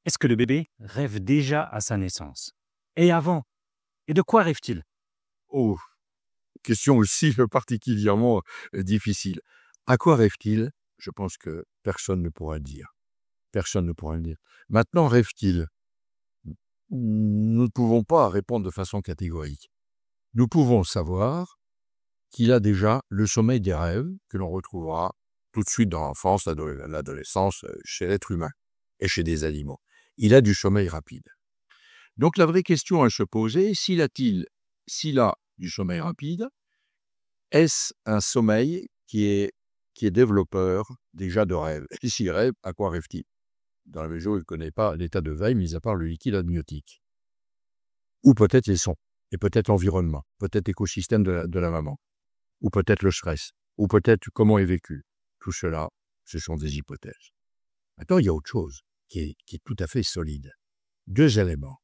Est-ce que le bébé rêve déjà à sa naissance? Et avant? Et de quoi rêve-t-il? Oh, question aussi particulièrement difficile. À quoi rêve-t-il? Je pense que personne ne pourra le dire. Personne ne pourra le dire. Maintenant, rêve-t-il? Nous ne pouvons pas répondre de façon catégorique. Nous pouvons savoir qu'il a déjà le sommeil des rêves que l'on retrouvera tout de suite dans l'enfance, l'adolescence, chez l'être humain et chez des animaux. Il a du sommeil rapide. Donc la vraie question à se poser, s'il a du sommeil rapide, est-ce un sommeil qui est développeur déjà de rêve? Et s'il rêve, à quoi rêve-t-il? Dans la mesure où il ne connaît pas l'état de veille, mis à part le liquide amniotique. Ou peut-être les sons, et peut-être l'environnement, peut-être l'écosystème de la maman, ou peut-être le stress, ou peut-être comment est vécu. Tout cela, ce sont des hypothèses. Maintenant, il y a autre chose qui est tout à fait solide. 2 éléments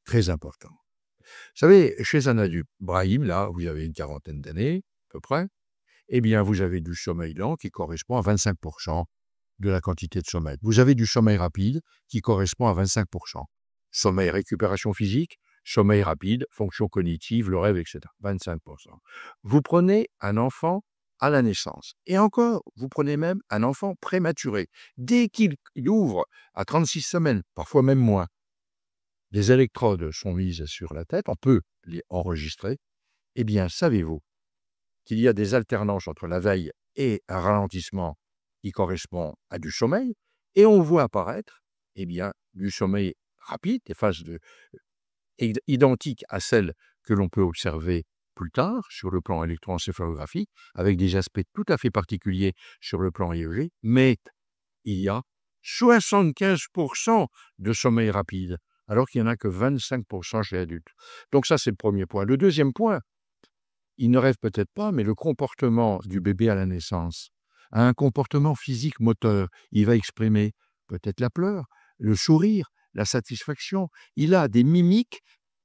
très importants. Vous savez, chez un adulte, Brahim, là, vous avez une quarantaine d'années, à peu près, eh bien, vous avez du sommeil lent qui correspond à 25% de la quantité de sommeil. Vous avez du sommeil rapide qui correspond à 25%. Sommeil, récupération physique, sommeil rapide, fonction cognitive, le rêve, etc. 25%. Vous prenez un enfant à la naissance. Et encore, vous prenez même un enfant prématuré. Dès qu'il ouvre à 36 semaines, parfois même moins, les électrodes sont mises sur la tête, on peut les enregistrer. Eh bien, savez-vous qu'il y a des alternances entre la veille et un ralentissement qui correspond à du sommeil, et on voit apparaître eh bien, du sommeil rapide, des phases identiques à celles que l'on peut observer plus tard sur le plan électroencéphalographique, avec des aspects tout à fait particuliers sur le plan EEG, mais il y a 75% de sommeil rapide, alors qu'il n'y en a que 25% chez l'adulte. Donc ça, c'est le premier point. Le deuxième point, il ne rêve peut-être pas, mais le comportement du bébé à la naissance a un comportement physique moteur. Il va exprimer peut-être la peur, le sourire, la satisfaction. Il a des mimiques,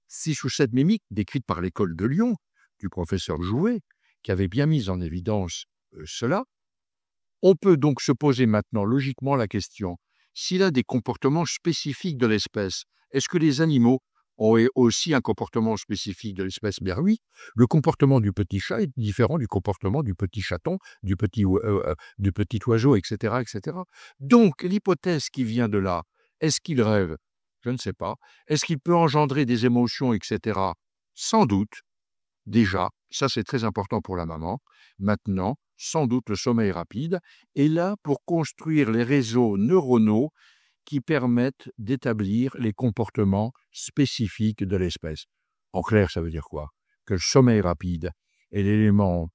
6 ou 7 mimiques décrites par l'école de Lyon, du professeur Jouvet, qui avait bien mis en évidence cela. On peut donc se poser maintenant logiquement la question, s'il a des comportements spécifiques de l'espèce, est-ce que les animaux ont aussi un comportement spécifique de l'espèce? Bien oui, le comportement du petit chat est différent du comportement du petit chaton, du petit oiseau, etc., etc. Donc, l'hypothèse qui vient de là, est-ce qu'il rêve? Je ne sais pas. Est-ce qu'il peut engendrer des émotions, etc.? Sans doute. Déjà, ça c'est très important pour la maman. Maintenant, sans doute le sommeil rapide est là pour construire les réseaux neuronaux qui permettent d'établir les comportements spécifiques de l'espèce. En clair, ça veut dire quoi? Que le sommeil rapide est l'élément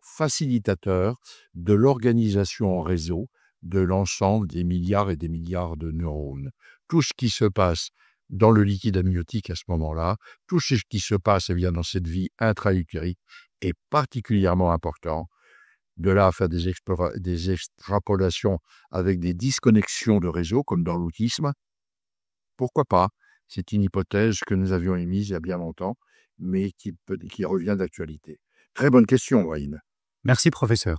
facilitateur de l'organisation en réseau de l'ensemble des milliards et des milliards de neurones. Tout ce qui se passe dans le liquide amniotique à ce moment-là, tout ce qui se passe dans cette vie intra-utérique est particulièrement important. De là à faire des extrapolations avec des disconnexions de réseau, comme dans l'autisme, pourquoi pas? C'est une hypothèse que nous avions émise il y a bien longtemps, mais qui revient d'actualité. Très bonne question, Wayne. Merci, professeur.